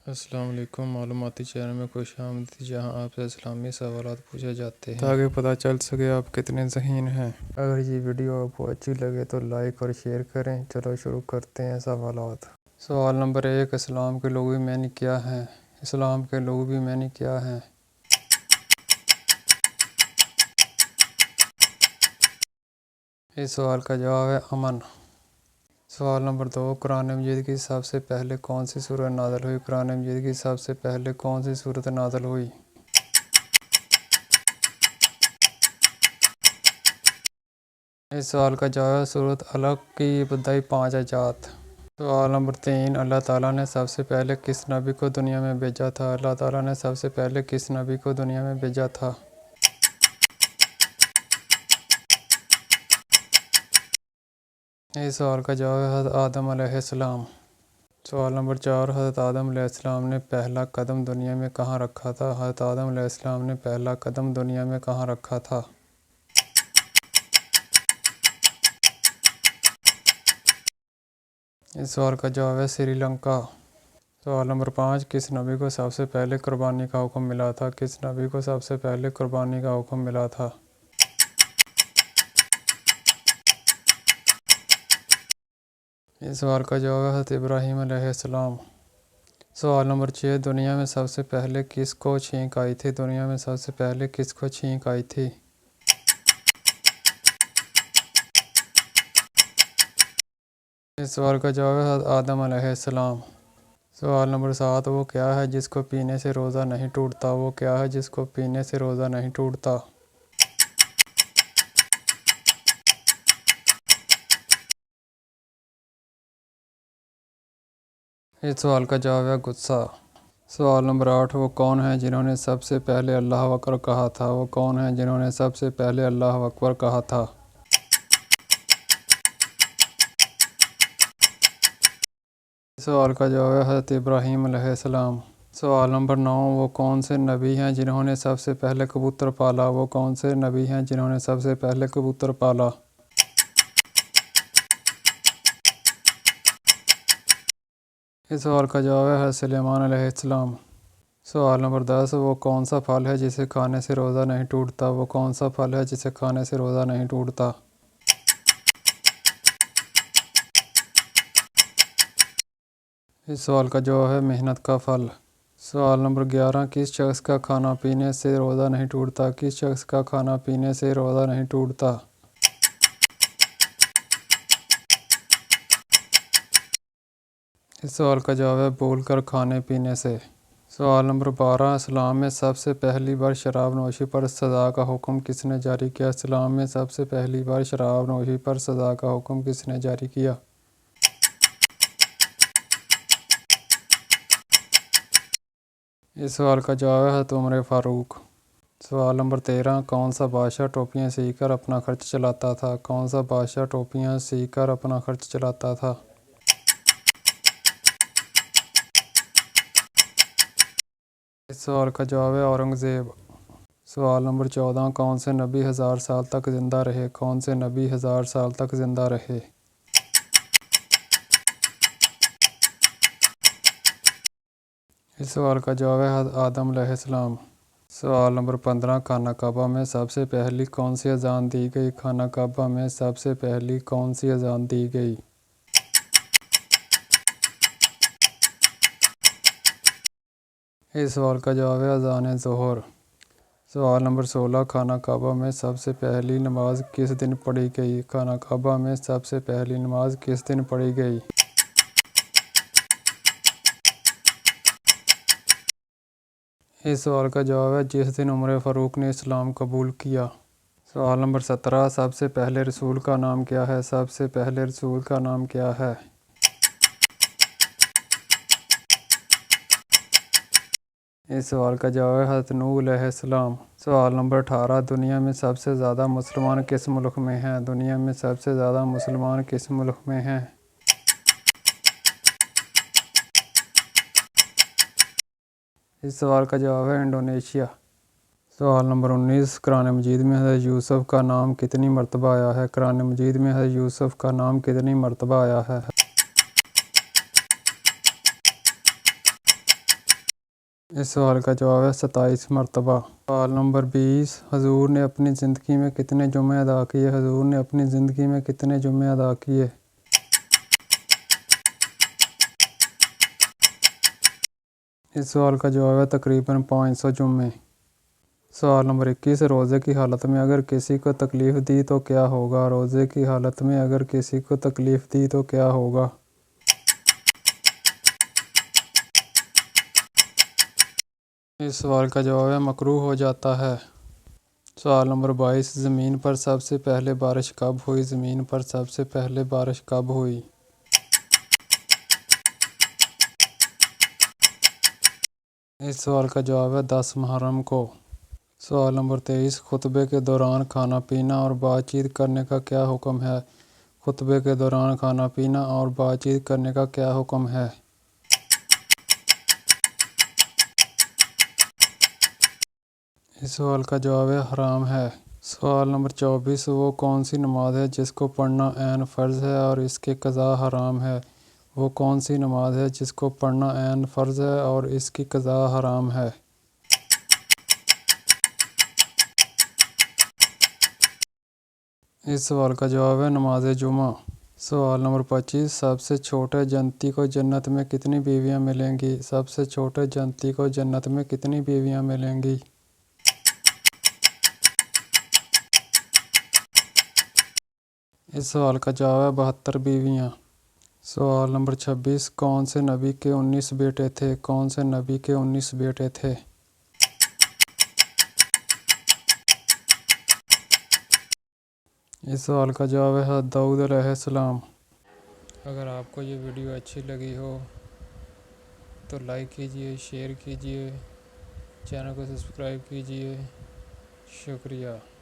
السلام علیکم۔ معلوماتی چینل میں خوش آمدید، جہاں آپ سے اسلامی سوالات پوچھے جاتے ہیں تاکہ پتہ چل سکے آپ کتنے ذہین ہیں۔ اگر یہ ویڈیو آپ کو اچھی لگے تو لائک اور شیئر کریں۔ چلو شروع کرتے ہیں سوالات۔ سوال نمبر 1، اسلام کے لغوی معنی کیا ہیں؟ اسلام کے لغوی معنی کیا ہیں؟ اس سوال کا جواب ہے امن۔ سوال نمبر 2، قرآن مجید کی سب سے پہلے کون سی سورت نازل ہوئی؟ قرآن مجید کی سب سے پہلے کون سی سورت نازل ہوئی؟ اس سوال کا جواب ہے سورۃ علق کی ابتدائی 5 آیات۔ سوال نمبر 3، اللہ تعالیٰ نے سب سے پہلے کس نبی کو دنیا میں بھیجا تھا؟ اللہ تعالیٰ نے سب سے پہلے کس نبی کو دنیا میں بھیجا تھا؟ اس سوال کا جواب ہے حضرت آدم علیہ السلام۔ سوال نمبر 4، حضرت آدم علیہ السلام نے پہلا قدم دنیا میں کہاں رکھا تھا؟ حضرت آدم علیہ السلام نے پہلا قدم دنیا میں کہاں رکھا تھا؟ اس سوال کا جواب ہے سری لنکا۔ سوال نمبر 5، کس نبی کو سب سے پہلے قربانی کا حکم ملا تھا؟ کس نبی کو سب سے پہلے قربانی کا حکم ملا تھا؟ اس سوال کا جواب ہے حضرت ابراہیم علیہ السلام۔ سوال نمبر 6، دنیا میں سب سے پہلے کس کو چھینک آئی تھی؟ دنیا میں سب سے پہلے کس کو چھینک آئی تھی؟ اس سوال کا جواب ہے حضرت آدم علیہ السلام۔ سوال نمبر 7، وہ کیا ہے جس کو پینے سے روزہ نہیں ٹوٹتا؟ وہ کیا ہے جس کو پینے سے روزہ نہیں ٹوٹتا؟ اس سوال کا جواب ہے غصہ۔ سوال نمبر 8، وہ کون ہیں جنہوں نے سب سے پہلے اللہ اکبر کہا تھا؟ وہ کون ہیں جنہوں نے سب سے پہلے اللہ اکبر کہا تھا؟ اس سوال کا جواب ہے حضرت ابراہیم علیہ السلام۔ سوال نمبر 9، وہ کون سے نبی ہیں جنہوں نے سب سے پہلے کبوتر پالا؟ وہ کون سے نبی ہیں جنہوں نے سب سے پہلے کبوتر پالا؟ اس سوال کا جواب ہے حضرت سلیمان علیہ السلام۔ سوال نمبر 10، وہ کون سا پھل ہے جسے کھانے سے روزہ نہیں ٹوٹتا؟ وہ کون سا پھل ہے جسے کھانے سے روزہ نہیں ٹوٹتا؟ اس سوال کا جواب ہے محنت کا پھل۔ سوال نمبر 11، کس شخص کا کھانا پینے سے روزہ نہیں ٹوٹتا؟ کس شخص کا کھانا پینے سے روزہ نہیں ٹوٹتا؟ اس سوال کا جواب ہے بھول کر کھانے پینے سے۔ سوال نمبر 12، اسلام میں سب سے پہلی بار شراب نوشی پر سزا کا حکم کس نے جاری کیا؟ اسلام میں سب سے پہلی بار شراب نوشی پر سزا کا حکم کس نے جاری کیا؟ اس سوال کا جواب ہے حضرت عمر فاروق۔ سوال نمبر 13، کون سا بادشاہ ٹوپیاں سی کر اپنا خرچ چلاتا تھا؟ کون سا بادشاہ ٹوپیاں سی کر اپنا خرچ چلاتا تھا؟ اس سوال کا جواب ہے اورنگزیب۔ سوال نمبر 14، کون سے نبی 1000 سال تک زندہ رہے؟ کون سے نبی 1000 سال تک زندہ رہے؟ اس سوال کا جواب ہے حضرت آدم علیہ السلام۔ سوال نمبر 15، خانہ کعبہ میں سب سے پہلی کون سی اذان دی گئی؟ خانہ کعبہ میں سب سے پہلی کون سی اذان دی گئی؟ اس سوال کا جواب ہے اذان ظہر۔ سوال نمبر 16، خانہ کعبہ میں سب سے پہلی نماز کس دن پڑھی گئی؟ خانہ کعبہ میں سب سے پہلی نماز کس دن پڑھی گئی؟ اس سوال کا جواب ہے جس دن عمر فاروق نے اسلام قبول کیا۔ سوال نمبر 17، سب سے پہلے رسول کا نام کیا ہے؟ سب سے پہلے رسول کا نام کیا ہے؟ اس سوال کا جواب ہے حضرت نوح علیہ السلام۔ سوال نمبر 18، دنیا میں سب سے زیادہ مسلمان کس ملک میں ہیں؟ دنیا میں سب سے زیادہ مسلمان کس ملک میں ہیں؟ اس سوال کا جواب ہے انڈونیشیا۔ سوال نمبر 19، قرآن مجید میں حضرت یوسف کا نام کتنی مرتبہ آیا ہے؟ قرآن مجید میں حضرت یوسف کا نام کتنی مرتبہ آیا ہے؟ اس سوال کا جواب ہے 27 مرتبہ۔ سوال نمبر 20، حضور نے اپنی زندگی میں کتنے جمعے ادا کیے؟ حضور نے اپنی زندگی میں کتنے جمعے ادا کیے؟ اس سوال کا جواب ہے تقریباً 500 جمعے۔ سوال نمبر 21، روزے کی حالت میں اگر کسی کو تکلیف دی تو کیا ہوگا؟ روزے کی حالت میں اگر کسی کو تکلیف دی تو کیا ہوگا؟ اس سوال کا جواب ہے مکروہ ہو جاتا ہے۔ سوال نمبر 22، زمین پر سب سے پہلے بارش کب ہوئی؟ زمین پر سب سے پہلے بارش کب ہوئی؟ اس سوال کا جواب ہے 10 محرم کو۔ سوال نمبر 23، خطبے کے دوران کھانا پینا اور بات چیت کرنے کا کیا حکم ہے؟ خطبے کے دوران کھانا پینا اور بات چیت کرنے کا کیا حکم ہے؟ اس سوال کا جواب ہے حرام ہے۔ سوال نمبر 24، وہ کون سی نماز ہے جس کو پڑھنا عین فرض ہے اور اس کی قضا حرام ہے؟ وہ کون سی نماز ہے جس کو پڑھنا عین فرض ہے اور اس کی قضا حرام ہے؟ اس سوال کا جواب ہے نماز جمعہ۔ سوال نمبر 25، سب سے چھوٹے جنتی کو جنت میں کتنی بیویاں ملیں گی؟ سب سے چھوٹے جنتی کو جنت میں کتنی بیویاں ملیں گی؟ اس سوال کا جواب ہے 72 بیویاں۔ سوال نمبر 26، کون سے نبی کے 19 بیٹے تھے؟ کون سے نبی کے 19 بیٹے تھے؟ اس سوال کا جواب ہے حضرت داؤد علیہ السلام۔ اگر آپ کو یہ ویڈیو اچھی لگی ہو تو لائک کیجئے، شیئر کیجئے، چینل کو سبسکرائب کیجئے۔ شکریہ۔